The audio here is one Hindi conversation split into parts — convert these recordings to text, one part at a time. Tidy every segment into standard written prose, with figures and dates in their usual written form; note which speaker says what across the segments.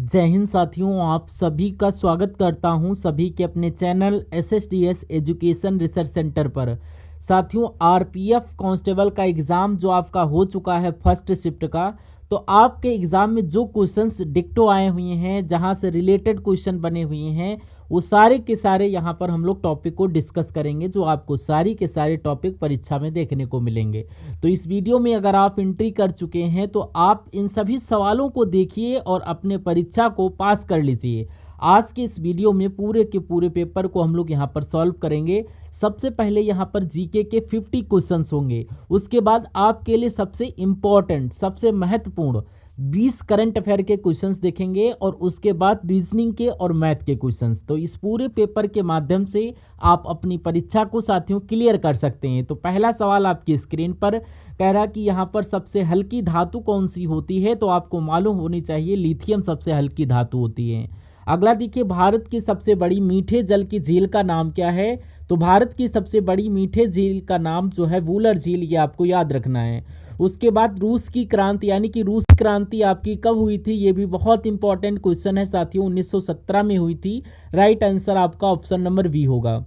Speaker 1: जय हिंद साथियों, आप सभी का स्वागत करता हूं सभी के अपने channel SSDS education research centre पर। साथियों, आरपीएफ कांस्टेबल का एग्ज़ाम जो आपका हो चुका है फर्स्ट शिफ्ट का, तो आपके एग्ज़ाम में जो क्वेश्चंस डिक्टो आए हुए हैं, जहां से रिलेटेड क्वेश्चन बने हुए हैं, वो सारे के सारे यहाँ पर हम लोग टॉपिक को डिस्कस करेंगे, जो आपको सारी के सारे टॉपिक परीक्षा में देखने को मिलेंगे। तो इस वीडियो में अगर आप एंट्री कर चुके हैं तो आप इन सभी सवालों को देखिए और अपने परीक्षा को पास कर लीजिए। आज के इस वीडियो में पूरे के पूरे पेपर को हम लोग यहाँ पर सॉल्व करेंगे। सबसे पहले यहाँ पर जीके के 50 क्वेश्चंस होंगे। उसके बाद आपके लिए सबसे इम्पोर्टेंट, सबसे महत्वपूर्ण 20 करंट अफेयर के क्वेश्चंस देखेंगे और उसके बाद रीजनिंग के और मैथ के क्वेश्चंस। तो इस पूरे पेपर के माध्यम से आप अपनी परीक्षा को साथियों क्लियर कर सकते हैं। तो पहला सवाल आपकी स्क्रीन पर कह रहा कि यहाँ पर सबसे हल्की धातु कौन सी होती है, तो आपको मालूम होनी चाहिए लिथियम सबसे हल्की धातु होती है। अगला देखिए, भारत की सबसे बड़ी मीठे जल की झील का नाम क्या है, तो भारत की सबसे बड़ी मीठे झील का नाम जो है वूलर झील, ये आपको याद रखना है। उसके बाद रूस की क्रांति यानी कि रूस क्रांति आपकी कब हुई थी, ये भी बहुत इंपॉर्टेंट क्वेश्चन है साथियों। 1917 में हुई थी। राइट आंसर आपका ऑप्शन नंबर बी होगा।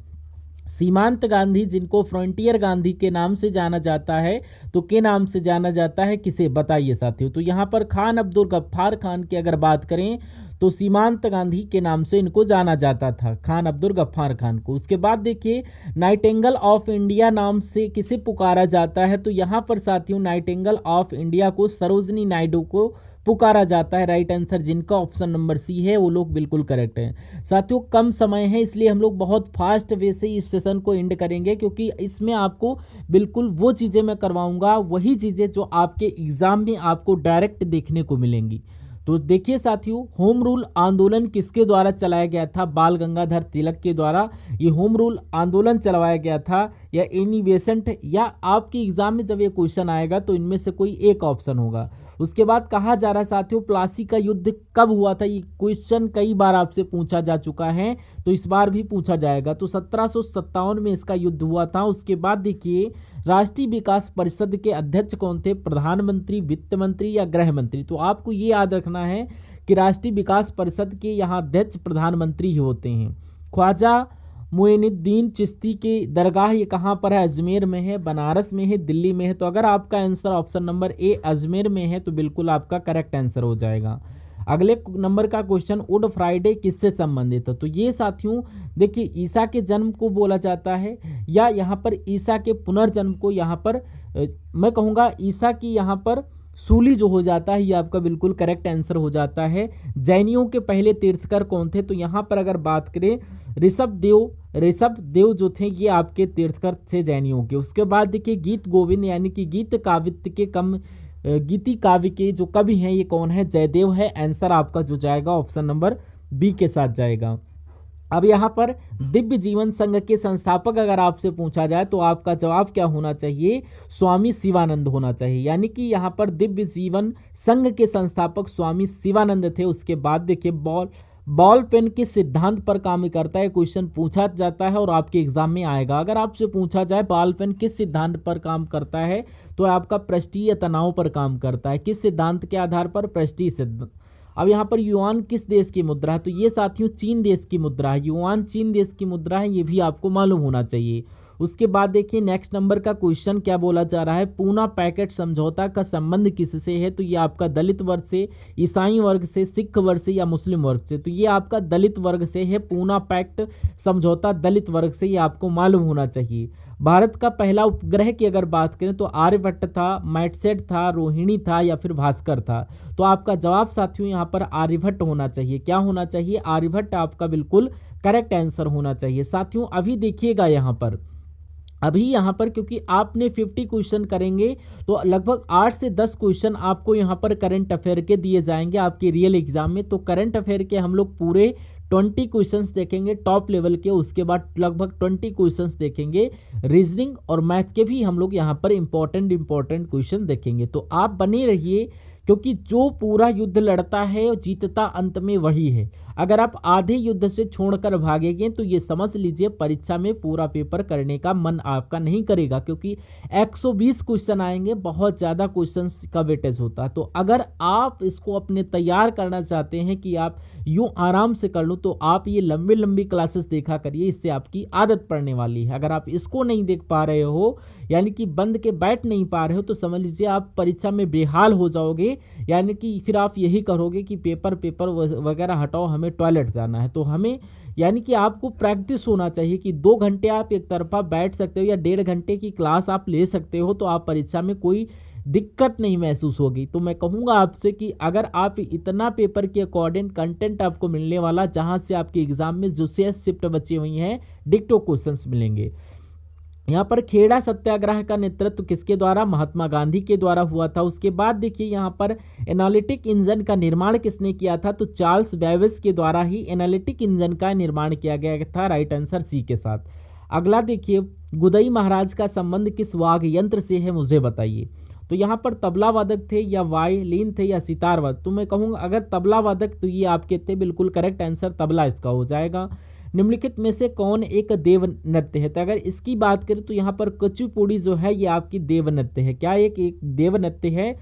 Speaker 1: सीमांत गांधी, जिनको फ्रंटियर गांधी के नाम से जाना जाता है, तो के नाम से जाना जाता है, किसे बताइए साथियों। तो यहाँ पर खान अब्दुल गफ्फार खान की अगर बात करें तो सीमांत गांधी के नाम से इनको जाना जाता था, खान अब्दुल गफ्फार खान को। उसके बाद देखिए, नाइटिंगेल ऑफ इंडिया नाम से किसे पुकारा जाता है, तो यहाँ पर साथियों नाइटिंगेल ऑफ इंडिया को सरोजनी नायडू को पुकारा जाता है। राइट आंसर जिनका ऑप्शन नंबर सी है वो लोग बिल्कुल करेक्ट हैं। साथियों, कम समय है इसलिए हम लोग बहुत फास्ट वे से इस सेशन को एंड करेंगे, क्योंकि इसमें आपको बिल्कुल वो चीज़ें मैं करवाऊंगा, वही चीज़ें जो आपके एग्जाम में आपको डायरेक्ट देखने को मिलेंगी। तो देखिए साथियों, होम रूल आंदोलन किसके द्वारा चलाया गया था, बाल गंगाधर तिलक के द्वारा ये होम रूल आंदोलन चलवाया गया था, या एनी बेसेंट, या आपके एग्जाम में जब ये क्वेश्चन आएगा तो इनमें से कोई एक ऑप्शन होगा। उसके बाद कहा जा रहा है साथियों, प्लासी का युद्ध कब हुआ था, ये क्वेश्चन कई बार आपसे पूछा जा चुका है, तो इस बार भी पूछा जाएगा। तो 1757 में इसका युद्ध हुआ था। उसके बाद देखिए, राष्ट्रीय विकास परिषद के अध्यक्ष कौन थे, प्रधानमंत्री, वित्त मंत्री या गृह मंत्री। तो आपको ये याद रखना है कि राष्ट्रीय विकास परिषद के यहाँ अध्यक्ष प्रधानमंत्री ही होते हैं। ख्वाजा मुइनुद्दीन चिश्ती की दरगाह ये कहाँ पर है, अजमेर में है, बनारस में है, दिल्ली में है। तो अगर आपका answer option number A Ajmer में है तो बिल्कुल आपका करेक्ट आंसर हो जाएगा। अगले नंबर का क्वेश्चन, गुड फ्राइडे किससे संबंधित है, तो ये साथियों देखिए ईसा के जन्म को बोला जाता है, या यहाँ पर ईसा के पुनर्जन्म को, यहाँ पर मैं कहूँगा ईसा की यहाँ पर सूली जो हो जाता है, ये आपका बिल्कुल करेक्ट आंसर हो जाता है। जैनियों के पहले तीर्थकर कौन थे, तो यहाँ पर अगर बात करें ऋषभ देव जो थे, ये आपके तीर्थकर थे जैनियों के। उसके बाद देखिए, गीत गोविंद यानी कि गीति काव्य के जो कवि हैं ये कौन है, जयदेव है। आंसर आपका जो जाएगा ऑप्शन नंबर बी के साथ जाएगा। अब यहाँ पर दिव्य जीवन संघ के संस्थापक अगर आपसे पूछा जाए तो आपका जवाब क्या होना चाहिए, स्वामी शिवानंद होना चाहिए। यानी कि यहाँ पर दिव्य जीवन संघ के संस्थापक स्वामी शिवानंद थे। उसके बाद देखिए, बॉल पेन किस सिद्धांत पर काम करता है, क्वेश्चन पूछा जाता है और आपके एग्जाम में आएगा। अगर आपसे पूछा जाए बॉल पेन किस सिद्धांत पर काम करता है, तो आपका पृष्ठीय तनाव पर काम करता है। किस सिद्धांत के आधार पर, पृष्ठीय सिद्धांत। अब यहाँ पर युआन किस देश की मुद्रा है, तो ये साथियों चीन देश की मुद्रा है। युआन चीन देश की मुद्रा है, ये भी आपको मालूम होना चाहिए। उसके बाद देखिए, नेक्स्ट नंबर का क्वेश्चन क्या बोला जा रहा है, पूना पैकेट समझौता का संबंध किससे है, तो ये आपका दलित वर्ग से, ईसाई वर्ग से, सिख वर्ग से या मुस्लिम वर्ग से। तो ये आपका दलित वर्ग से है, पूना पैक्ट समझौता दलित वर्ग से, ये आपको मालूम होना चाहिए। भारत का पहला उपग्रह की अगर बात करें तो आर्यभट्ट था, मैटसेट था, रोहिणी था या फिर भास्कर था। तो आपका जवाब साथियों यहाँ पर आर्यभट्ट होना चाहिए। क्या होना चाहिए, आर्यभट्ट आपका बिल्कुल करेक्ट आंसर होना चाहिए। साथियों अभी देखिएगा यहाँ पर क्योंकि आपने 50 क्वेश्चन करेंगे तो लगभग 8 से 10 क्वेश्चन आपको यहाँ पर करंट अफेयर के दिए जाएंगे आपके रियल एग्जाम में। तो करंट अफेयर के हम लोग पूरे 20 क्वेश्चंस देखेंगे टॉप लेवल के। उसके बाद लगभग 20 क्वेश्चंस देखेंगे रीजनिंग और मैथ के भी हम लोग यहाँ पर इंपॉर्टेंट क्वेश्चन देखेंगे। तो आप बने रहिए, क्योंकि जो पूरा युद्ध लड़ता है और जीतता अंत में वही है। अगर आप आधे युद्ध से छोड़कर भागेंगे तो ये समझ लीजिए परीक्षा में पूरा पेपर करने का मन आपका नहीं करेगा, क्योंकि 120 क्वेश्चन आएंगे, बहुत ज़्यादा क्वेश्चंस का वेटेज होता है। तो अगर आप इसको अपने तैयार करना चाहते हैं कि आप यूँ आराम से कर लूँ, तो आप ये लंबी लंबी क्लासेस देखा करिए, इससे आपकी आदत पड़ने वाली है। अगर आप इसको नहीं देख पा रहे हो, यानी कि बंद के बैठ नहीं पा रहे हो, तो समझ लीजिए आप परीक्षा में बेहाल हो जाओगे। यानी कि फिर आप यही करोगे कि पेपर वगैरह हटाओ, हमें टॉयलेट जाना है। तो हमें यानी कि आपको प्रैक्टिस होना चाहिए कि 2 घंटे आप एक तरफा बैठ सकते हो या 1.5 घंटे की क्लास आप ले सकते हो, तो आप परीक्षा में कोई दिक्कत नहीं महसूस होगी। तो मैं कहूँगा आपसे कि अगर आप इतना पेपर के अकॉर्डिंग कंटेंट आपको मिलने वाला, जहाँ से आपके एग्जाम में जो शेष शिफ्ट बची हुई हैं डिक्टो क्वेश्चंस मिलेंगे। यहाँ पर खेड़ा सत्याग्रह का नेतृत्व किसके द्वारा? महात्मा गांधी के द्वारा हुआ था। उसके बाद देखिए यहाँ पर एनालिटिक इंजन का निर्माण किसने किया था? तो चार्ल्स बेबेज के द्वारा ही एनालिटिक इंजन का निर्माण किया गया था। राइट आंसर सी के साथ। अगला देखिए, गुदई महाराज का संबंध किस वाद्य यंत्र से है, मुझे बताइए। तो यहाँ पर तबला वादक थे या वायलिन थे या सितार वादक? तो मैं कहूँगा अगर तबला वादक तो ये आपके थे, बिल्कुल करेक्ट आंसर तबला इसका हो जाएगा। निम्नलिखित में से कौन एक देव नृत्य है? तो अगर इसकी बात करें तो यहाँ पर कुचिपुड़ी जो है ये आपकी देव नृत्य है। क्या एक देव नृत्य है?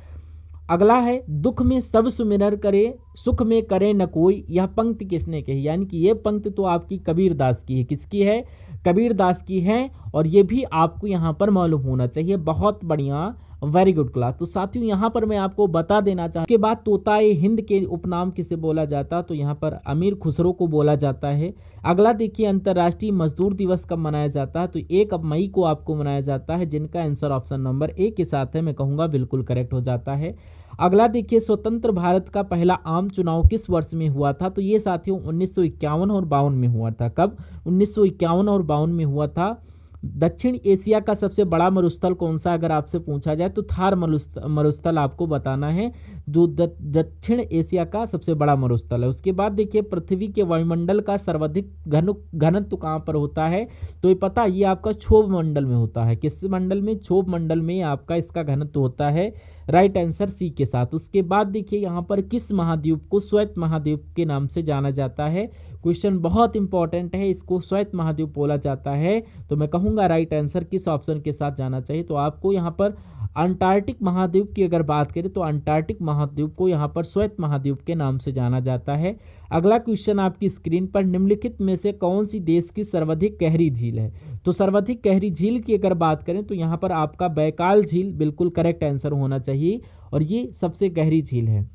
Speaker 1: अगला है, दुख में सब सुमिरन करे सुख में करे न कोई, यह पंक्ति किसने कही? यानी कि ये पंक्ति तो आपकी कबीर दास की है। किसकी है? कबीर दास की है। और ये भी आपको यहाँ पर मालूम होना चाहिए। बहुत बढ़िया, वेरी गुड क्लास। तो साथियों यहाँ पर मैं आपको बता देना चाहता हूँ, उसके बाद तोताए हिंद के उपनाम किसे बोला जाता? तो यहाँ पर अमीर खुसरो को बोला जाता है। अगला देखिए, अंतर्राष्ट्रीय मजदूर दिवस कब मनाया जाता है? तो 1 मई को आपको मनाया जाता है, जिनका आंसर ऑप्शन नंबर ए के साथ है। मैं कहूँगा बिल्कुल करेक्ट हो जाता है। अगला देखिए, स्वतंत्र भारत का पहला आम चुनाव किस वर्ष में हुआ था? तो ये साथियों 1951 और 52 में हुआ था। कब? 1951 और 52 में हुआ था। दक्षिण एशिया का सबसे बड़ा मरुस्थल कौन सा अगर आपसे पूछा जाए तो थार मरुस्थल आपको बताना है, जो दक्षिण एशिया का सबसे बड़ा मरुस्थल है। उसके बाद देखिए, पृथ्वी के वायुमंडल का सर्वाधिक घनत्व कहाँ पर होता है? तो ये पता, ये आपका क्षोभ मंडल में होता है। किस मंडल में? क्षोभ मंडल में आपका इसका घनत्व होता है। राइट आंसर सी के साथ। उसके बाद देखिए यहाँ पर किस महाद्वीप को श्वेत महाद्वीप के नाम से जाना जाता है? क्वेश्चन बहुत इंपॉर्टेंट है, इसको श्वेत महाद्वीप बोला जाता है। तो मैं कहूँगा राइट आंसर किस ऑप्शन के साथ जाना चाहिए? तो आपको यहाँ पर अंटार्कटिक महाद्वीप की अगर बात करें तो अंटार्कटिक महाद्वीप को यहाँ पर श्वेत महाद्वीप के नाम से जाना जाता है। अगला क्वेश्चन आपकी स्क्रीन पर, निम्नलिखित में से कौन सी देश की सर्वाधिक गहरी झील है? तो सर्वाधिक गहरी झील की अगर बात करें तो यहाँ पर आपका बैकाल झील बिल्कुल करेक्ट आंसर होना चाहिए, और ये सबसे गहरी झील है।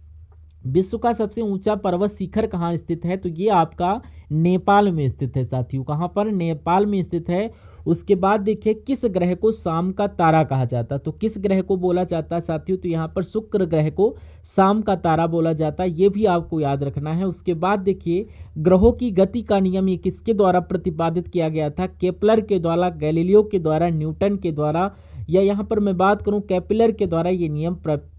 Speaker 1: विश्व का सबसे ऊंचा पर्वत शिखर कहाँ स्थित है? तो ये आपका नेपाल में स्थित है साथियों। कहाँ पर? नेपाल में स्थित है। उसके बाद देखिए, किस ग्रह को शाम का तारा कहा जाता है? तो किस ग्रह को बोला जाता है साथियों? तो यहाँ पर शुक्र ग्रह को शाम का तारा बोला जाता है, ये भी आपको याद रखना है। उसके बाद देखिए, ग्रहों की गति का नियम ये किसके द्वारा प्रतिपादित किया गया था? केपलर के द्वारा, गैलीलियो के द्वारा, न्यूटन के द्वारा, या यहाँ पर मैं बात करूँ केपलर के द्वारा ये नियम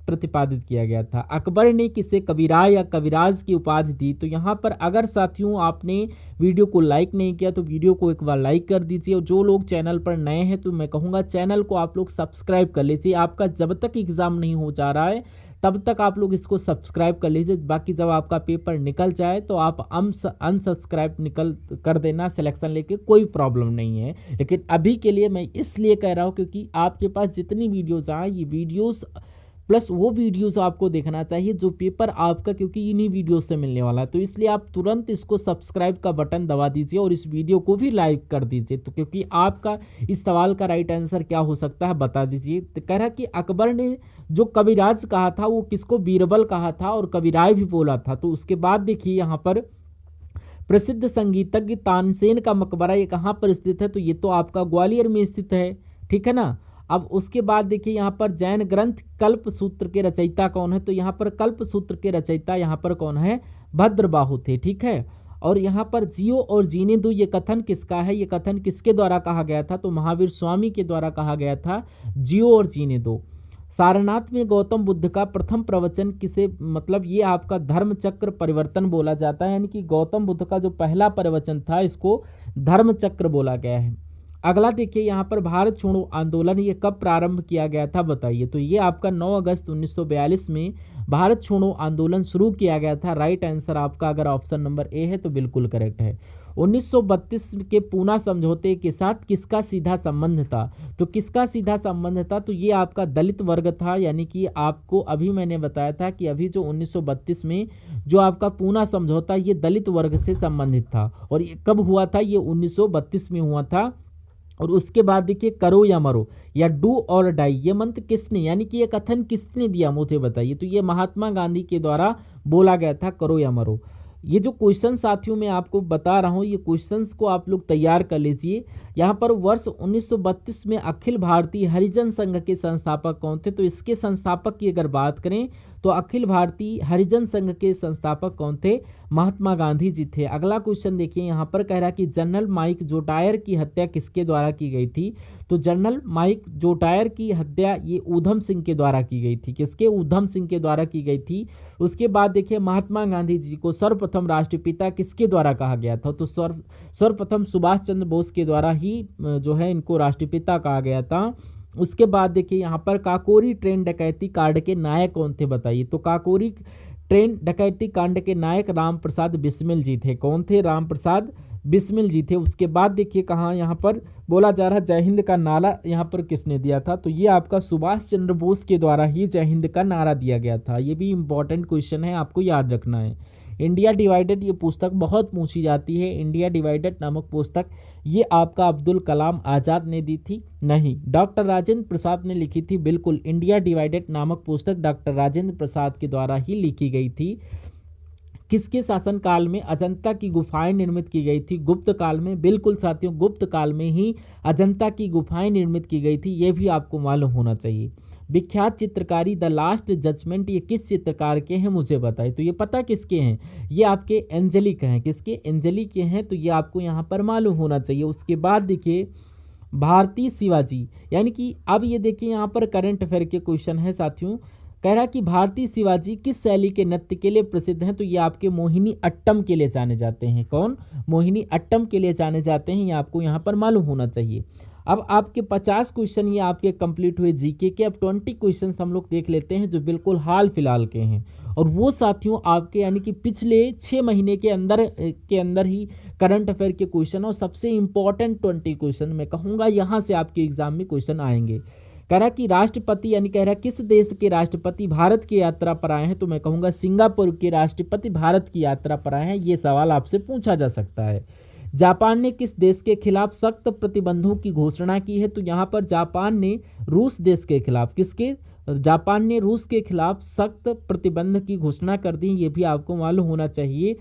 Speaker 1: प्रतिपादित किया गया था। अकबर ने किसे कबीरा या कविराज की उपाधि दी? तो यहाँ पर अगर साथियों आपने वीडियो को लाइक नहीं किया तो वीडियो को एक बार लाइक कर दीजिए, और जो लोग चैनल पर नए हैं तो मैं कहूँगा चैनल को आप लोग सब्सक्राइब कर लीजिए। आपका जब तक एग्ज़ाम नहीं हो जा रहा है तब तक आप लोग इसको सब्सक्राइब कर लीजिए। बाकी जब आपका पेपर निकल जाए तो आप अनसब्सक्राइब कर देना, सिलेक्शन लेके कोई प्रॉब्लम नहीं है। लेकिन अभी के लिए मैं इसलिए कह रहा हूँ क्योंकि आपके पास जितनी वीडियोज़ आए, ये वीडियोज़ प्लस वो वीडियोस आपको देखना चाहिए जो पेपर आपका, क्योंकि इन्हीं वीडियो से मिलने वाला है। तो इसलिए आप तुरंत इसको सब्सक्राइब का बटन दबा दीजिए और इस वीडियो को भी लाइक कर दीजिए। तो क्योंकि आपका इस सवाल का राइट आंसर क्या हो सकता है बता दीजिए। तो कह रहा कि अकबर ने जो कविराज कहा था वो किसको बीरबल कहा था और कविराय भी बोला था। तो उसके बाद देखिए यहाँ पर प्रसिद्ध संगीतज्ञ तानसेन का मकबरा ये कहाँ पर स्थित है? तो ये तो आपका ग्वालियर में स्थित है, ठीक है ना। अब उसके बाद देखिए यहाँ पर जैन ग्रंथ कल्प सूत्र के रचयिता कौन है? तो यहाँ पर कल्प सूत्र के रचयिता यहाँ पर कौन है? भद्रबाहु थे, ठीक है। और यहाँ पर जियो और जीने दो ये कथन किसका है? ये कथन किसके द्वारा कहा गया था? तो महावीर स्वामी के द्वारा कहा गया था, जियो और जीने दो। सारनाथ में गौतम बुद्ध का प्रथम प्रवचन किसे, मतलब ये आपका धर्म चक्र परिवर्तन बोला जाता है, यानी कि गौतम बुद्ध का जो पहला प्रवचन था इसको धर्म चक्र बोला गया है। अगला देखिए यहाँ पर भारत छोड़ो आंदोलन ये कब प्रारंभ किया गया था बताइए। तो ये आपका 9 अगस्त 1942 में भारत छोड़ो आंदोलन शुरू किया गया था। राइट आंसर आपका अगर ऑप्शन नंबर ए है तो बिल्कुल करेक्ट है। 1932 के पूना समझौते के साथ किसका सीधा संबंध था? तो किसका सीधा संबंध था? तो ये आपका दलित वर्ग था, यानी कि आपको अभी मैंने बताया था कि अभी जो 1932 में जो आपका पूना समझौता ये दलित वर्ग से संबंधित था। और ये कब हुआ था? ये 1932 में हुआ था। और उसके बाद देखिए करो या मरो या डू और डाई, ये मंत्र किसने, यानी कि ये कथन किसने दिया मुझे बताइए। तो ये महात्मा गांधी के द्वारा बोला गया था, करो या मरो। ये जो क्वेश्चन साथियों मैं आपको बता रहा हूँ, ये क्वेश्चंस को आप लोग तैयार कर लीजिए। यहाँ पर वर्ष 1932 में अखिल भारतीय हरिजन संघ के संस्थापक कौन थे? तो इसके संस्थापक की अगर बात करें तो अखिल भारतीय हरिजन संघ के संस्थापक कौन थे? महात्मा गांधी जी थे। अगला क्वेश्चन देखिए, यहाँ पर कह रहा कि जनरल माइक जोटायर की हत्या किसके द्वारा की गई थी? तो जनरल माइक जोटायर की हत्या ये ऊधम सिंह के द्वारा की गई थी। किसके? ऊधम सिंह के द्वारा की गई थी। उसके बाद देखिए महात्मा गांधी जी को सर्वप्रथम राष्ट्रपिता किसके द्वारा कहा गया था? तो सर्वप्रथम सुभाष चंद्र बोस के द्वारा ही जो है इनको राष्ट्रपिता कहा गया था। उसके बाद देखिए यहाँ पर काकोरी ट्रेन डकैती कांड के नायक कौन थे बताइए। तो काकोरी ट्रेन डकैती कांड के नायक राम प्रसाद बिस्मिल जी थे। कौन थे? राम प्रसाद बिस्मिल जी थे। उसके बाद देखिए कहाँ यहाँ पर बोला जा रहा जय हिंद का नारा यहाँ पर किसने दिया था? तो ये आपका सुभाष चंद्र बोस के द्वारा ही जय हिंद का नारा दिया गया था। ये भी इंपॉर्टेंट क्वेश्चन है, आपको याद रखना है। इंडिया डिवाइडेड ये पुस्तक बहुत पूछी जाती है। इंडिया डिवाइडेड नामक पुस्तक ये आपका अब्दुल कलाम आज़ाद ने दी थी? नहीं, डॉक्टर राजेंद्र प्रसाद ने लिखी थी। बिल्कुल, इंडिया डिवाइडेड नामक पुस्तक डॉक्टर राजेंद्र प्रसाद के द्वारा ही लिखी गई थी। किसके शासनकाल में अजंता की गुफाएं निर्मित की गई थी? गुप्त काल में। बिल्कुल साथियों, गुप्त काल में ही अजंता की गुफाएं निर्मित की गई थी। ये भी आपको मालूम होना चाहिए। विख्यात चित्रकारी द लास्ट जजमेंट ये किस चित्रकार के हैं मुझे बताइए। तो ये पता किसके हैं? ये आपके एंजेलिक हैं। किसके? एंजेलिक के हैं। तो ये आपको यहाँ पर मालूम होना चाहिए। उसके बाद देखिए भारतीय शिवाजी, यानी कि अब ये देखिए यहाँ पर करंट अफेयर के क्वेश्चन है साथियों। कह रहा कि भारतीय शिवाजी किस शैली के नृत्य के लिए प्रसिद्ध हैं? तो ये आपके मोहिनी अट्टम के लिए जाने जाते हैं। कौन? मोहिनी अट्टम के लिए जाने जाते हैं। ये आपको यहाँ पर मालूम होना चाहिए। अब आपके 50 क्वेश्चन ये आपके कंप्लीट हुए जीके के। अब 20 क्वेश्चन हम लोग देख लेते हैं जो बिल्कुल हाल फिलहाल के हैं, और वो साथियों आपके यानी कि पिछले 6 महीने के अंदर ही करंट अफेयर के क्वेश्चन और सबसे इंपॉर्टेंट 20 क्वेश्चन मैं कहूँगा यहाँ से आपके एग्जाम में क्वेश्चन आएंगे। कह रहा कि राष्ट्रपति यानी कह रहा किस देश के राष्ट्रपति भारत की यात्रा पर आए हैं? तो मैं कहूँगा सिंगापुर के राष्ट्रपति भारत की यात्रा पर आए हैं। ये सवाल आपसे पूछा जा सकता है। जापान ने किस देश के खिलाफ सख्त प्रतिबंधों की घोषणा की है? तो यहाँ पर जापान ने रूस देश के खिलाफ, किसके? जापान ने रूस के खिलाफ सख्त प्रतिबंध की घोषणा कर दी। ये भी आपको मालूम होना चाहिए।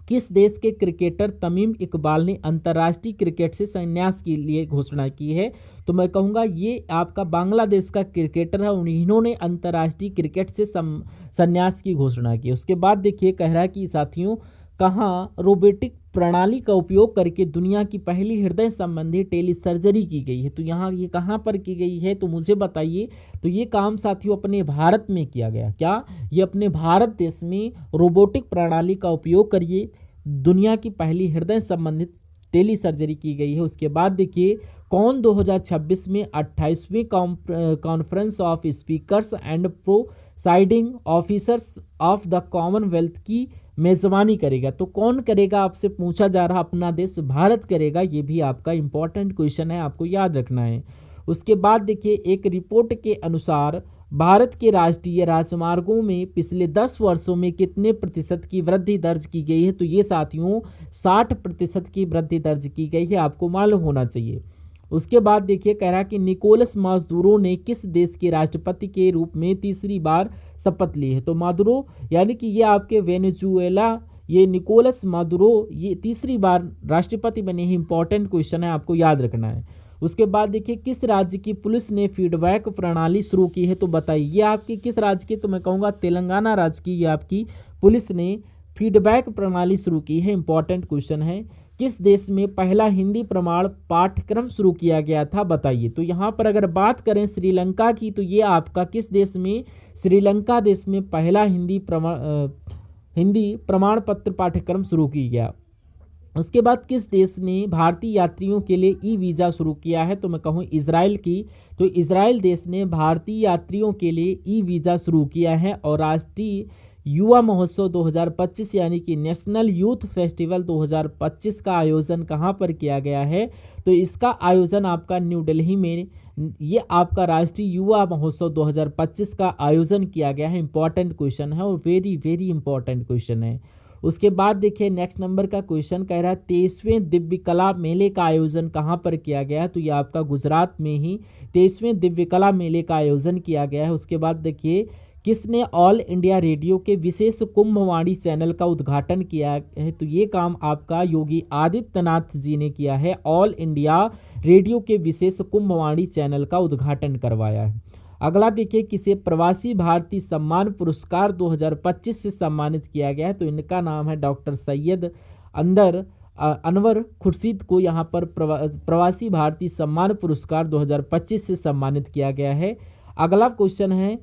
Speaker 1: किस देश के क्रिकेटर तमीम इकबाल ने अंतर्राष्ट्रीय क्रिकेट से संन्यास के लिए घोषणा की है? तो मैं कहूँगा ये आपका बांग्लादेश का क्रिकेटर है, इन्होंने अंतर्राष्ट्रीय क्रिकेट से संन्यास की घोषणा की। उसके बाद देखिए कह रहा है कि साथियों कहाँ रोबोटिक प्रणाली का उपयोग करके दुनिया की पहली हृदय संबंधी टेली सर्जरी की गई है? तो यहाँ ये कहाँ पर की गई है तो मुझे बताइए। तो ये काम साथियों अपने भारत में किया गया। क्या? ये अपने भारत देश में रोबोटिक प्रणाली का उपयोग करिए दुनिया की पहली हृदय संबंधित टेली सर्जरी की गई है। उसके बाद देखिए कौन 2026 में 28वीं conference of speakers and presiding officers of the Commonwealth की मेजबानी करेगा? तो कौन करेगा आपसे पूछा जा रहा। अपना देश भारत करेगा। ये भी आपका इंपॉर्टेंट क्वेश्चन है, आपको याद रखना है। उसके बाद देखिए एक रिपोर्ट के अनुसार भारत के राष्ट्रीय राजमार्गों में पिछले 10 वर्षों में कितने प्रतिशत की वृद्धि दर्ज की गई है? तो ये साथियों 60% की वृद्धि दर्ज की गई है, आपको मालूम होना चाहिए। उसके बाद देखिए कह रहा कि निकोलस मादुरो ने किस देश के राष्ट्रपति के रूप में तीसरी बार शपथ ली है? तो मादुरो यानी कि ये आपके वेनेजुएला, ये निकोलस मादुरो ये तीसरी बार राष्ट्रपति बने हैं। इंपॉर्टेंट क्वेश्चन है, आपको याद रखना है। उसके बाद देखिए किस राज्य की पुलिस ने फीडबैक प्रणाली शुरू की है? तो बताइए ये आपकी किस राज्य की? तो मैं कहूँगा तेलंगाना राज्य की ये आपकी पुलिस ने फीडबैक प्रणाली शुरू की है। इंपॉर्टेंट क्वेश्चन है। किस देश में पहला हिंदी प्रमाण पाठ्यक्रम शुरू किया गया था? बताइए। तो यहाँ पर अगर बात करें श्रीलंका की तो ये आपका किस देश में? श्रीलंका देश में पहला हिंदी प्रमाण पत्र पाठ्यक्रम शुरू किया गया। उसके बाद किस देश ने भारतीय यात्रियों के लिए ई वीज़ा शुरू किया है? तो मैं कहूँ इजराइल की। तो इजराइल देश ने भारतीय यात्रियों के लिए ई वीज़ा शुरू किया है। और राष्ट्रीय युवा महोत्सव 2025 यानी कि नेशनल यूथ फेस्टिवल 2025 का आयोजन कहाँ पर किया गया है? तो इसका आयोजन आपका न्यू दिल्ली में, ये आपका राष्ट्रीय युवा महोत्सव 2025 का आयोजन किया गया है। इंपॉर्टेंट क्वेश्चन है और वेरी वेरी इंपॉर्टेंट क्वेश्चन है। उसके बाद देखिए नेक्स्ट नंबर का क्वेश्चन कह रहा है 23वें दिव्य कला मेले का आयोजन कहाँ पर किया गया है? तो ये आपका गुजरात में ही 23वें दिव्य कला मेले का आयोजन किया गया है। उसके बाद देखिए किसने ऑल इंडिया रेडियो के विशेष कुंभवाणी चैनल का उद्घाटन किया है? तो ये काम आपका योगी आदित्यनाथ जी ने किया है। ऑल इंडिया रेडियो के विशेष कुंभवाणी चैनल का उद्घाटन करवाया है। अगला देखिए किसे प्रवासी भारतीय सम्मान पुरस्कार 2025 से सम्मानित किया गया है? तो इनका नाम है डॉक्टर सैयद अनवर खुर्शीद को यहाँ पर प्रवासी भारतीय सम्मान पुरस्कार 2025 से सम्मानित किया गया है। अगला क्वेश्चन है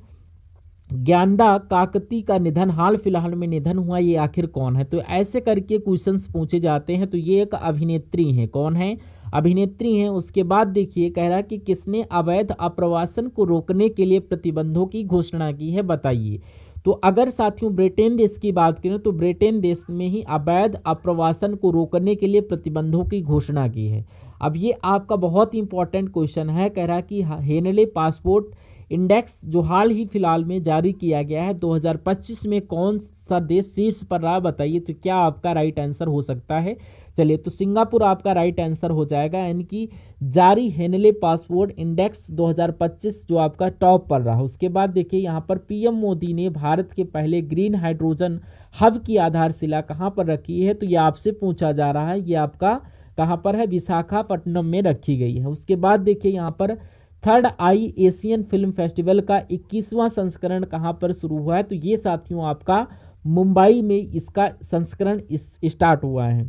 Speaker 1: ज्ञानदा काकती का निधन हाल फिलहाल में निधन हुआ, ये आखिर कौन है? तो ऐसे करके क्वेश्चंस पूछे जाते हैं। तो ये एक अभिनेत्री हैं। कौन है? अभिनेत्री हैं। उसके बाद देखिए कह रहा है कि किसने अवैध आप्रवासन को रोकने के लिए प्रतिबंधों की घोषणा की है? बताइए। तो अगर साथियों ब्रिटेन देश की बात करें तो ब्रिटेन देश में ही अवैध आप्रवासन को रोकने के लिए प्रतिबंधों की घोषणा की है। अब ये आपका बहुत इंपॉर्टेंट क्वेश्चन है। कह रहा कि हेनले पासपोर्ट इंडेक्स जो हाल ही फिलहाल में जारी किया गया है 2025 में कौन सा देश शीर्ष पर रहा? बताइए। तो क्या आपका राइट आंसर हो सकता है? चलिए तो सिंगापुर आपका राइट आंसर हो जाएगा। यानी कि जारी हेनले पासपोर्ट इंडेक्स 2025 जो आपका टॉप पर रहा। उसके बाद देखिए यहाँ पर पीएम मोदी ने भारत के पहले ग्रीन हाइड्रोजन हब की आधारशिला कहाँ पर रखी है? तो ये आपसे पूछा जा रहा है। ये आपका कहाँ पर है? विशाखापट्टनम में रखी गई है। उसके बाद देखिए यहाँ पर थर्ड आई एशियन फिल्म फेस्टिवल का 21वां संस्करण कहाँ पर शुरू हुआ है? तो ये साथियों आपका मुंबई में इसका संस्करण स्टार्ट हुआ है।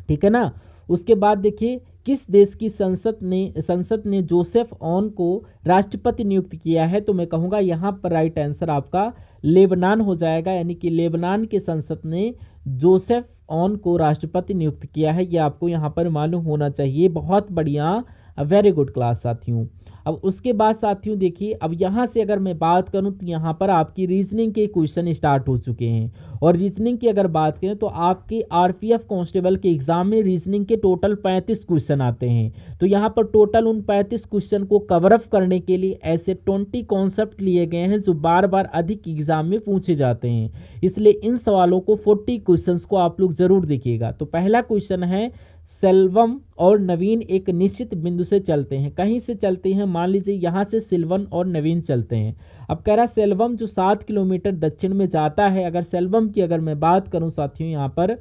Speaker 1: ठीक है ना। उसके बाद देखिए किस देश की संसद ने जोसेफ ऑन को राष्ट्रपति नियुक्त किया है? तो मैं कहूँगा यहाँ पर राइट आंसर आपका लेबनान हो जाएगा। यानी कि लेबनान के संसद ने जोसेफ ऑन को राष्ट्रपति नियुक्त किया है। ये आपको यहाँ पर मालूम होना चाहिए। बहुत बढ़िया, वेरी गुड क्लास साथियों। अब उसके बाद साथियों देखिए अब यहाँ से अगर मैं बात करूँ तो यहाँ पर आपकी रीजनिंग के क्वेश्चन स्टार्ट हो चुके हैं। और रीजनिंग की अगर बात करें तो आपके आरपीएफ कांस्टेबल के एग्जाम में रीजनिंग के टोटल 35 क्वेश्चन आते हैं। तो यहाँ पर टोटल उन 35 क्वेश्चन को कवर अप करने के लिए ऐसे 20 कॉन्सेप्ट लिए गए हैं जो बार बार अधिक एग्जाम में पूछे जाते हैं। इसलिए इन सवालों को 40 क्वेश्चन को आप लोग जरूर देखिएगा। तो पहला क्वेश्चन है सेल्वम और नवीन एक निश्चित बिंदु से चलते हैं। कहीं से चलते हैं? मान लीजिए यहाँ से सिल्वन और नवीन चलते हैं। अब कह रहा सेल्वम जो 7 किलोमीटर दक्षिण में जाता है। अगर सेल्वम की अगर मैं बात करूँ साथियों यहाँ पर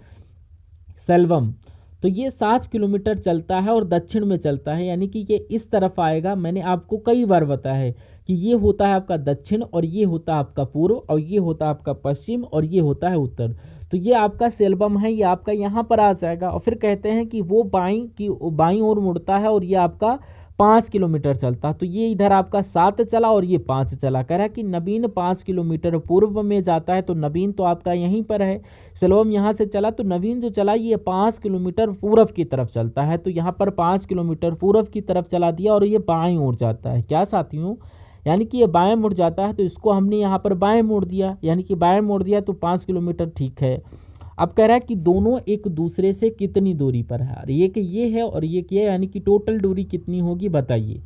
Speaker 1: सेल्वम तो ये 7 किलोमीटर चलता है और दक्षिण में चलता है। यानी कि ये इस तरफ आएगा। मैंने आपको कई बार बताया है कि ये होता है आपका दक्षिण और ये होता है आपका पूर्व और ये होता है आपका पश्चिम और ये होता है उत्तर। तो ये आपका सेल्वम है, ये आपका यहाँ पर आ जाएगा। और फिर कहते हैं कि वो बाईं ओर मुड़ता है और ये आपका 5 किलोमीटर चलता। तो ये इधर आपका 7 चला और ये 5 चला। कह रहा है कि नवीन 5 किलोमीटर पूर्व में जाता है। तो नवीन तो आपका यहीं पर है। सेल्वम यहाँ से चला तो नवीन जो चला ये 5 किलोमीटर पूर्व की तरफ चलता है। तो यहाँ पर 5 किलोमीटर पूर्व की तरफ चला दिया और ये बाईं ओर जाता है। क्या साथियों? यानी कि ये बाएं मुड़ जाता है। तो इसको हमने यहाँ पर बाएं मोड़ दिया। यानी कि बाएं मोड़ दिया तो 5 किलोमीटर ठीक है। अब कह रहा है कि दोनों एक दूसरे से कितनी दूरी पर है? ये कि ये है और ये क्या है, यानी कि टोटल दूरी कितनी होगी बताइए।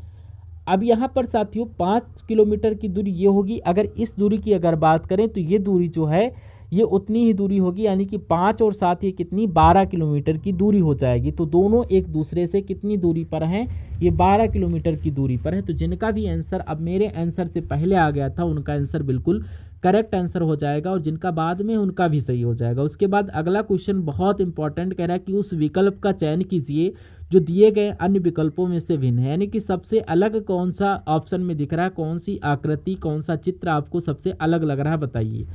Speaker 1: अब यहाँ पर साथियों 5 किलोमीटर की दूरी ये होगी। अगर इस दूरी की अगर बात करें तो ये दूरी जो है ये उतनी ही दूरी होगी। यानी कि 5 और 7 ये कितनी 12 किलोमीटर की दूरी हो जाएगी। तो दोनों एक दूसरे से कितनी दूरी पर हैं? ये 12 किलोमीटर की दूरी पर है। तो जिनका भी आंसर अब मेरे आंसर से पहले आ गया था उनका आंसर बिल्कुल करेक्ट आंसर हो जाएगा और जिनका बाद में उनका भी सही हो जाएगा। उसके बाद अगला क्वेश्चन बहुत इंपॉर्टेंट कह रहा है कि उस विकल्प का चयन कीजिए जो दिए गए अन्य विकल्पों में से भिन्न है। यानी कि सबसे अलग कौन सा ऑप्शन में दिख रहा है, कौन सी आकृति कौन सा चित्र आपको सबसे अलग लग रहा है बताइए।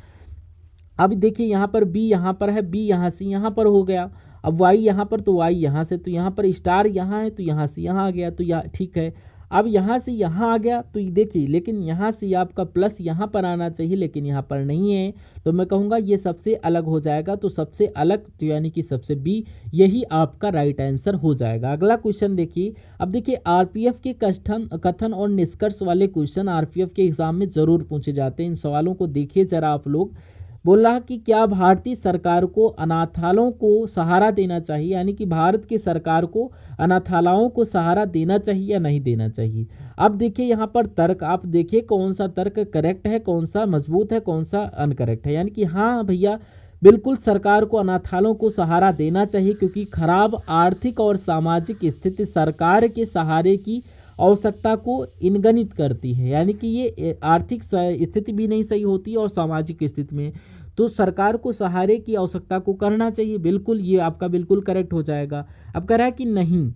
Speaker 1: अब देखिए यहाँ पर बी यहाँ पर है, बी यहाँ से यहाँ पर हो गया। अब वाई यहाँ पर तो वाई यहाँ से, तो यहाँ पर स्टार यहाँ है तो यहाँ से यहाँ आ गया। तो यहाँ ठीक है। अब यहाँ से यहाँ आ गया तो ये देखिए, लेकिन यहाँ से आपका प्लस यहाँ पर आना चाहिए, लेकिन यहाँ पर नहीं है, तो मैं कहूँगा ये सबसे अलग हो जाएगा। तो सबसे अलग तो यानी कि सबसे बी, यही आपका राइट आंसर हो जाएगा। अगला क्वेश्चन देखिए। अब देखिए आरपीएफ के कथन और निष्कर्ष वाले क्वेश्चन आरपीएफ के एग्जाम में जरूर पूछे जाते हैं। इन सवालों को देखिए जरा आप लोग। बोल रहा कि क्या भारतीय सरकार को अनाथालयों को सहारा देना चाहिए, यानी कि भारत की सरकार को अनाथालयों को सहारा देना चाहिए या नहीं देना चाहिए। अब देखिए यहाँ पर तर्क आप देखिए कौन सा तर्क करेक्ट है, कौन सा मजबूत है, कौन सा अनकरेक्ट है। यानी कि हाँ भैया, बिल्कुल सरकार को अनाथालयों को सहारा देना चाहिए, क्योंकि खराब आर्थिक और सामाजिक स्थिति सरकार के सहारे की आवश्यकता को इनगणित करती है। यानी कि ये आर्थिक स्थिति भी नहीं सही होती है और सामाजिक स्थिति में, तो सरकार को सहारे की आवश्यकता को करना चाहिए। बिल्कुल, ये आपका बिल्कुल करेक्ट हो जाएगा। अब कह रहा है कि नहीं,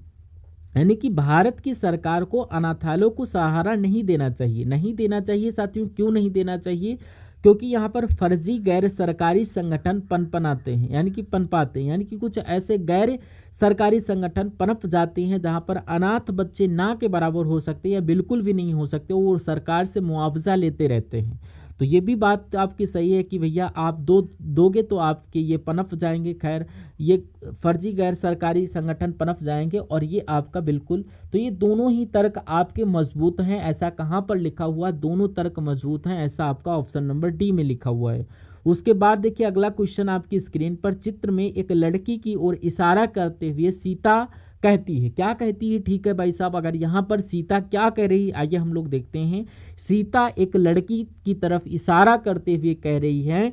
Speaker 1: यानी कि भारत की सरकार को अनाथालयों को सहारा नहीं देना चाहिए। नहीं देना चाहिए साथियों, क्यों नहीं देना चाहिए? क्योंकि यहाँ पर फर्जी गैर सरकारी संगठन पनपनाते हैं, यानी कि पनपाते हैं, यानी कि कुछ ऐसे गैर सरकारी संगठन पनप जाते हैं जहाँ पर अनाथ बच्चे ना के बराबर हो सकते हैं या बिल्कुल भी नहीं हो सकते, वो सरकार से मुआवजा लेते रहते हैं। तो ये भी बात आपकी सही है कि भैया आप दोगे तो आपके ये पनप जाएंगे, खैर ये फर्जी गैर सरकारी संगठन पनप जाएंगे, और ये आपका बिल्कुल, तो ये दोनों ही तर्क आपके मजबूत हैं। ऐसा कहाँ पर लिखा हुआ है? दोनों तर्क मजबूत हैं, ऐसा आपका ऑप्शन नंबर डी में लिखा हुआ है। उसके बाद देखिए अगला क्वेश्चन आपकी स्क्रीन पर, चित्र में एक लड़की की ओर इशारा करते हुए सीता कहती है, क्या कहती है? ठीक है भाई साहब, अगर यहाँ पर सीता क्या कह रही है, आइए हम लोग देखते हैं। सीता एक लड़की की तरफ इशारा करते हुए कह रही है,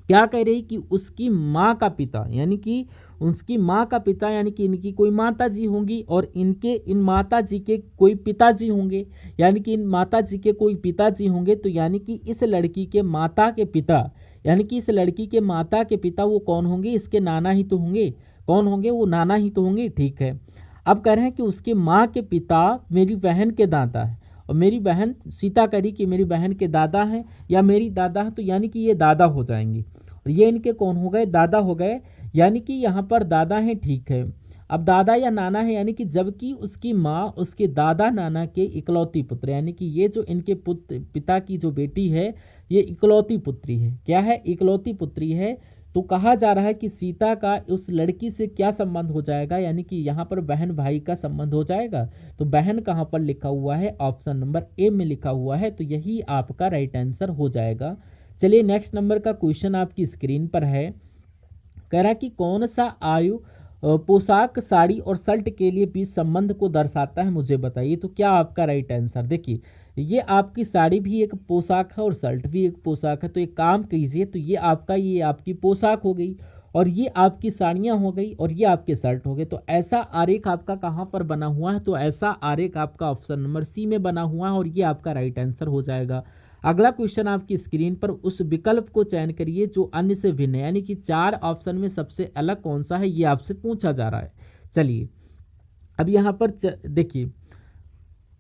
Speaker 1: क्या कह रही कि उसकी माँ का पिता, यानी कि उसकी माँ का पिता, यानी कि इनकी कोई माता जी होंगी और इन माता जी के कोई पिताजी होंगे, यानी कि इन माता जी के कोई पिताजी होंगे। तो यानी कि इस लड़की के माता के पिता, यानी कि इस लड़की के माता के पिता वो कौन होंगे? इसके नाना ही तो होंगे। कौन होंगे? वो नाना ही तो होंगे। ठीक है, अब कह रहे हैं कि उसके माँ के पिता मेरी बहन के दादा है, और मेरी बहन सीता करी कि मेरी बहन के दादा हैं या मेरी दादा है, तो यानी कि ये दादा हो जाएंगे, और ये इनके कौन हो गए? दादा हो गए, यानी कि यहाँ पर दादा हैं। ठीक है, अब दादा या नाना है, यानी कि जबकि उसकी माँ उसके दादा नाना के इकलौती पुत्र, यानी कि ये जो इनके पिता की जो बेटी है ये इकलौती पुत्री है। क्या है? इकलौती पुत्री है। तो कहा जा रहा है कि सीता का उस लड़की से क्या संबंध हो जाएगा? यानी कि यहाँ पर बहन भाई का संबंध हो जाएगा। तो बहन कहाँ पर लिखा हुआ है? ऑप्शन नंबर ए में लिखा हुआ है, तो यही आपका राइट आंसर हो जाएगा। चलिए नेक्स्ट नंबर का क्वेश्चन आपकी स्क्रीन पर है। कह रहा कि कौन सा आयु पोशाक साड़ी और शर्ट के लिए बीच संबंध को दर्शाता है, मुझे बताइए। तो क्या आपका राइट आंसर? देखिए ये आपकी साड़ी भी एक पोशाक है और शर्ट भी एक पोशाक है, तो एक काम कीजिए, तो ये आपकी पोशाक हो गई, और ये आपकी साड़ियाँ हो गई, और ये आपके शर्ट हो गए। तो ऐसा आरेख आपका कहाँ पर बना हुआ है? तो ऐसा आरेख आपका ऑप्शन नंबर सी में बना हुआ है, और ये आपका राइट आंसर हो जाएगा। अगला क्वेश्चन आपकी स्क्रीन पर, उस विकल्प को चयन करिए जो अन्य से भिन्न है, यानी कि 4 ऑप्शन में सबसे अलग कौन सा है, ये आपसे पूछा जा रहा है। चलिए अब यहाँ पर देखिए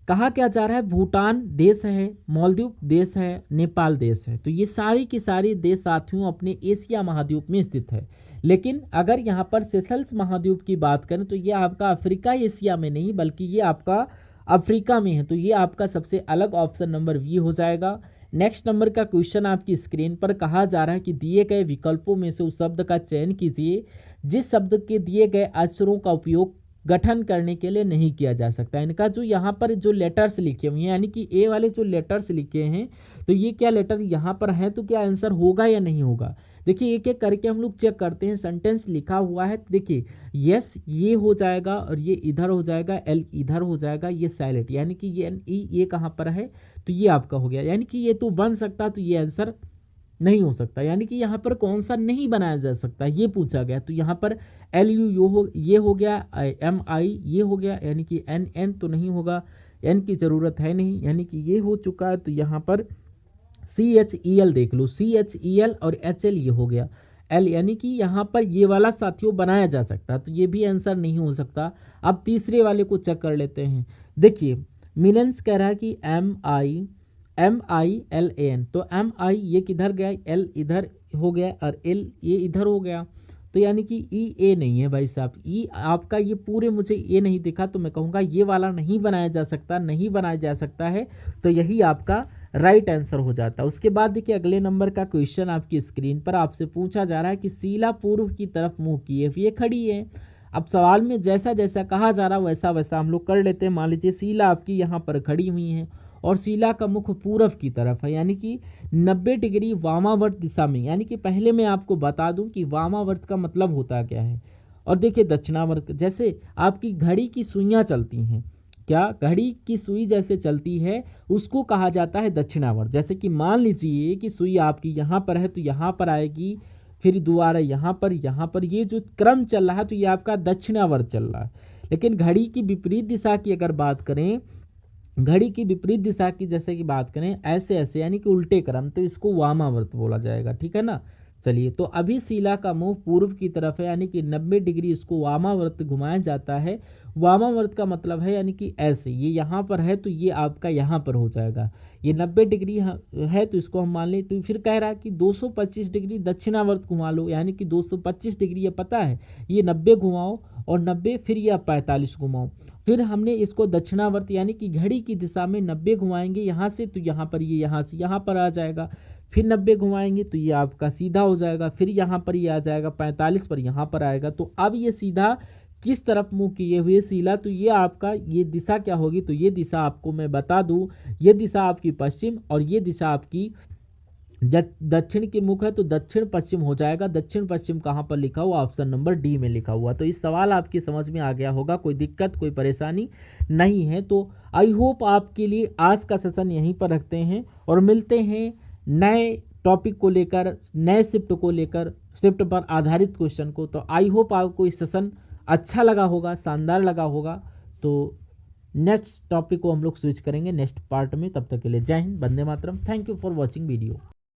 Speaker 1: कहा क्या जा रहा है, भूटान देश है, मालदीव देश है, नेपाल देश है। तो ये सारी की सारी देश साथियों अपने एशिया महाद्वीप में स्थित है। लेकिन अगर यहाँ पर सेशल्स महाद्वीप की बात करें तो ये आपका अफ्रीका एशिया में नहीं बल्कि ये आपका अफ्रीका में है। तो ये आपका सबसे अलग ऑप्शन नंबर बी हो जाएगा। नेक्स्ट नंबर का क्वेश्चन आपकी स्क्रीन पर, कहा जा रहा है कि दिए गए विकल्पों में से उस शब्द का चयन कीजिए जिस शब्द के दिए गए अक्षरों का उपयोग गठन करने के लिए नहीं किया जा सकता। इनका जो यहाँ पर जो लेटर्स लिखे हुए हैं, यानी कि ए वाले जो लेटर्स लिखे हैं, तो ये क्या लेटर यहाँ पर है, तो क्या आंसर होगा या नहीं होगा। देखिए एक एक करके हम लोग चेक करते हैं। सेंटेंस लिखा हुआ है, देखिए यस ये हो जाएगा, और ये इधर हो जाएगा, एल इधर हो जाएगा, ये साइलेंट, यानी कि ये कहाँ पर है, तो ये आपका हो गया। यानी कि ये तो बन सकता, तो ये आंसर नहीं हो सकता। यानी कि यहाँ पर कौन सा नहीं बनाया जा सकता, ये पूछा गया। तो यहाँ पर एल यू ये हो गया, एम आई ये हो गया, यानी कि एन तो नहीं होगा, एन की ज़रूरत है नहीं, यानी कि ये हो चुका है। तो यहाँ पर CHEL देख लो, CHEL और HL ये हो गया, एल, यानी कि यहाँ पर ये वाला साथियों बनाया जा सकता है, तो ये भी आंसर नहीं हो सकता। अब तीसरे वाले को चेक कर लेते हैं। देखिए मिलन्स कह रहा है कि MILAN, तो MI ये किधर गया, L इधर हो गया और L ये इधर हो गया। तो तो यानी कि ई ए नहीं है भाई साहब, ई आपका ये पूरे मुझे ए नहीं दिखा तो मैं कहूँगा ये वाला नहीं बनाया जा सकता, नहीं बनाया जा सकता है, तो यही आपका राइट आंसर हो जाता है। उसके बाद देखिए अगले नंबर का क्वेश्चन आपकी स्क्रीन पर आपसे पूछा जा रहा है कि शीला पूर्व की तरफ मुँह किए हुए खड़ी है। अब सवाल में जैसा जैसा कहा जा रहा है वैसा वैसा हम लोग कर लेते हैं। मान लीजिए शीला आपकी यहाँ पर खड़ी हुई है और शीला का मुख पूर्व की तरफ है, यानी कि 90 डिग्री वामावर्त दिशा में। यानी कि पहले मैं आपको बता दूं कि वामावर्त का मतलब होता क्या है। और देखिए दक्षिणावर्त, जैसे आपकी घड़ी की सुइयां चलती हैं, क्या घड़ी की सुई जैसे चलती है उसको कहा जाता है दक्षिणावर्त। जैसे कि मान लीजिए कि सुई आपकी यहाँ पर है तो यहाँ पर आएगी, फिर दोबारा यहाँ पर, ये जो क्रम चल रहा है तो ये आपका दक्षिणावर्त चल रहा है। लेकिन घड़ी की विपरीत दिशा की अगर बात करें, घड़ी की विपरीत दिशा की जैसे कि बात करें ऐसे ऐसे यानी कि उल्टे क्रम, तो इसको वामावर्त बोला जाएगा, ठीक है ना। चलिए, तो अभी शीला का मुंह पूर्व की तरफ है, यानी कि 90 डिग्री इसको वामावर्त घुमाया जाता है। वामावर्त का मतलब है यानी कि ऐसे, ये यहाँ पर है तो ये आपका यहाँ पर हो जाएगा। ये 90 डिग्री है तो इसको हम मान लें, तो फिर कह रहा है कि 225 डिग्री दक्षिणावर्त घुमा लो, यानी कि 225 डिग्री ये पता है, ये 90 घुमाओ और 90 फिर ये 45 घुमाओ। फिर हमने इसको दक्षिणावर्त यानी कि घड़ी की दिशा में 90 घुमाएंगे यहाँ से, तो यहाँ पर ये यहाँ से यहाँ पर आ जाएगा। फिर 90 घुमाएंगे तो ये आपका सीधा हो जाएगा, फिर यहाँ पर ये आ जाएगा 45 पर यहाँ पर आएगा। तो अब ये सीधा किस तरफ मुंह किए हुए शीला, तो ये आपका ये दिशा क्या होगी, तो ये दिशा आपको मैं बता दूं, ये दिशा आपकी पश्चिम और ये दिशा आपकी दक्षिण की मुख है, तो दक्षिण पश्चिम हो जाएगा। दक्षिण पश्चिम कहाँ पर लिखा हुआ, ऑप्शन नंबर डी में लिखा हुआ। तो इस सवाल आपकी समझ में आ गया होगा, कोई दिक्कत कोई परेशानी नहीं है। तो आई होप आपके लिए आज का सेशन यहीं पर रखते हैं और मिलते हैं नए टॉपिक को लेकर, नए शिफ्ट को लेकर, शिफ्ट पर आधारित क्वेश्चन को। तो आई होप आपको इस सेशन अच्छा लगा होगा, शानदार लगा होगा। तो नेक्स्ट टॉपिक को हम लोग स्विच करेंगे नेक्स्ट पार्ट में। तब तक के लिए जय हिंद, वंदे मातरम। Thank you for watching video.